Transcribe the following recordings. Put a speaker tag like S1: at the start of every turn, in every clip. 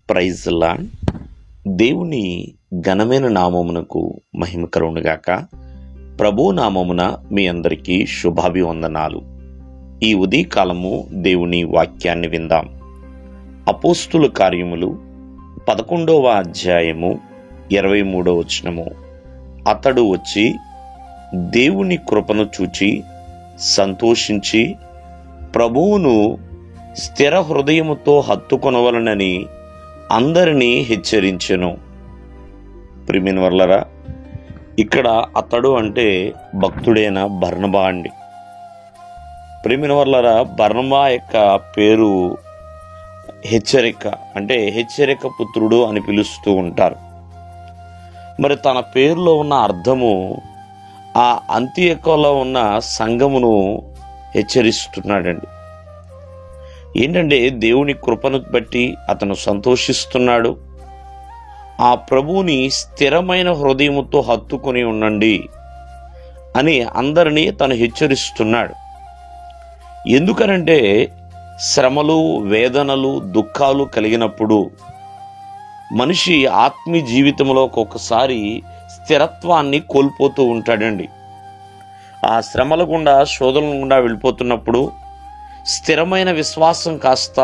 S1: Praise lord. దేవుని ఘనమైన నామమునకు మహిమ కలుగునుగాక. ప్రభు నామమున మీ అందరికీ శుభాభివందనాలు. ఈ ఉదయకాలము దేవుని వాక్యాన్ని విందాం. అపోస్తుల కార్యములు 11వ అధ్యాయము 23వ వచనము. అతడు వచ్చి దేవుని కృపను చూచి సంతోషించి ప్రభువును స్థిర హృదయముతో హత్తుకొనవలనని అందరినీ హెచ్చరించెను. ప్రియమైన వర్లరా, ఇక్కడ అతడు అంటే భక్తుడైన బర్నబా అండి. ప్రియమైన వర్లరా, బర్నబా యొక్క పేరు హెచ్చరిక, అంటే హెచ్చరిక పుత్రుడు అని పిలుస్తూ ఉంటారు. మరి తన పేరులో ఉన్న అర్థము ఆ అంతియొక్కలో ఉన్న సంఘమును హెచ్చరిస్తున్నాడండి. ఏంటంటే దేవుని కృపను బట్టి అతను సంతోషిస్తున్నాడు. ఆ ప్రభువుని స్థిరమైన హృదయముతో హత్తుకొని ఉండండి అని అందరినీ తను హెచ్చరిస్తున్నాడు. ఎందుకనంటే శ్రమలు, వేదనలు, దుఃఖాలు కలిగినప్పుడు మనిషి ఆత్మీయ జీవితంలో ఒక్కొక్కసారి స్థిరత్వాన్ని కోల్పోతూ ఉంటాడండి. ఆ శ్రమల గుండా, శోధనల గుండా వెళ్ళిపోతున్నప్పుడు స్థిరమైన విశ్వాసం కాస్త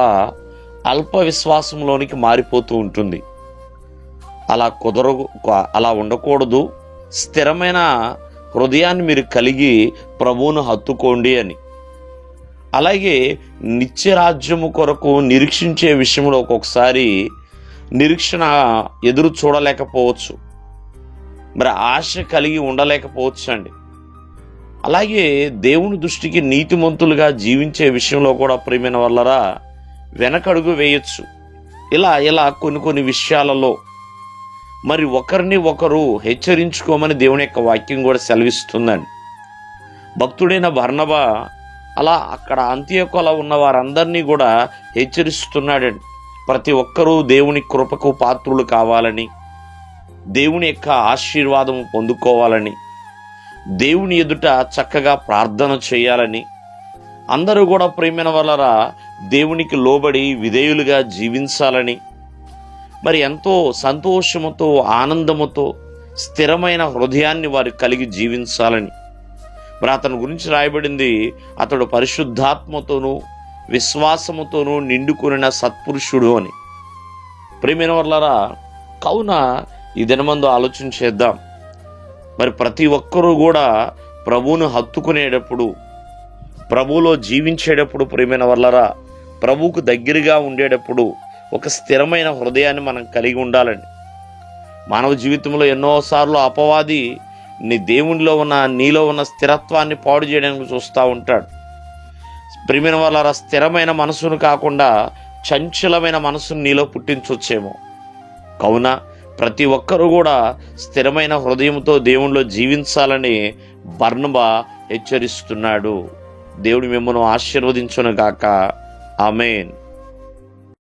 S1: అల్ప విశ్వాసంలోనికి మారిపోతూ ఉంటుంది. అలా ఉండకూడదు. స్థిరమైన హృదయాన్ని మీరు కలిగి ప్రభువును హత్తుకోండి అని. అలాగే నిత్యరాజ్యము కొరకు నిరీక్షించే విషయంలో ఒక్కొక్కసారి నిరీక్షణ ఎదురు చూడలేకపోవచ్చు, మరి ఆశ కలిగి ఉండలేకపోవచ్చు అండి. అలాగే దేవుని దృష్టికి నీతిమంతులుగా జీవించే విషయంలో కూడా ప్రియమైన వల్లరా వెనకడుగు వేయొచ్చు. ఇలా కొన్ని విషయాలలో మరి ఒకరిని ఒకరు హెచ్చరించుకోమని దేవుని యొక్క వాక్యం కూడా సెలవిస్తుందండి. భక్తుడైన బర్నబా అలా అక్కడ అంతియొక్కలో ఉన్న వారందరినీ కూడా హెచ్చరిస్తున్నాడండి. ప్రతి ఒక్కరూ దేవుని కృపకు పాత్రులు కావాలని, దేవుని యొక్క ఆశీర్వాదం పొందుకోవాలని, దేవుని ఎదుట చక్కగా ప్రార్థన చేయాలని, అందరూ కూడా ప్రియమైన వలరా దేవునికి లోబడి విధేయులుగా జీవించాలని, మరి ఎంతో సంతోషముతో, ఆనందముతో స్థిరమైన హృదయాన్ని వారు కలిగి జీవించాలని. మరి అతని గురించి రాయబడింది, అతడు పరిశుద్ధాత్మతోనూ విశ్వాసముతోనూ నిండుకున్న సత్పురుషుడు అని. ప్రియమైన వలరా, కావున ఈ దినమందు ఆలోచన చేద్దాం. మరి ప్రతి ఒక్కరూ కూడా ప్రభువును హత్తుకునేటప్పుడు, ప్రభువులో జీవించేటప్పుడు, ప్రియమైన వల్లరా ప్రభువుకు దగ్గరగా ఉండేటప్పుడు ఒక స్థిరమైన హృదయాన్ని మనం కలిగి ఉండాలండి. మానవ జీవితంలో ఎన్నోసార్లు అపవాది దేవునిలో ఉన్న, నీలో ఉన్న స్థిరత్వాన్ని పాడు చేయడానికి చూస్తూ ఉంటాడు. ప్రియమైన వల్లరా స్థిరమైన మనసును కాకుండా చంచలమైన మనసును నీలో పుట్టించొచ్చేమో. కావున ప్రతి ఒక్కరూ కూడా స్థిరమైన హృదయంతో దేవునిలో జీవించాలని బర్నబా హెచ్చరిస్తున్నాడు. దేవుడు మిమ్మల్ని ఆశీర్వదించును గాక. ఆమేన్.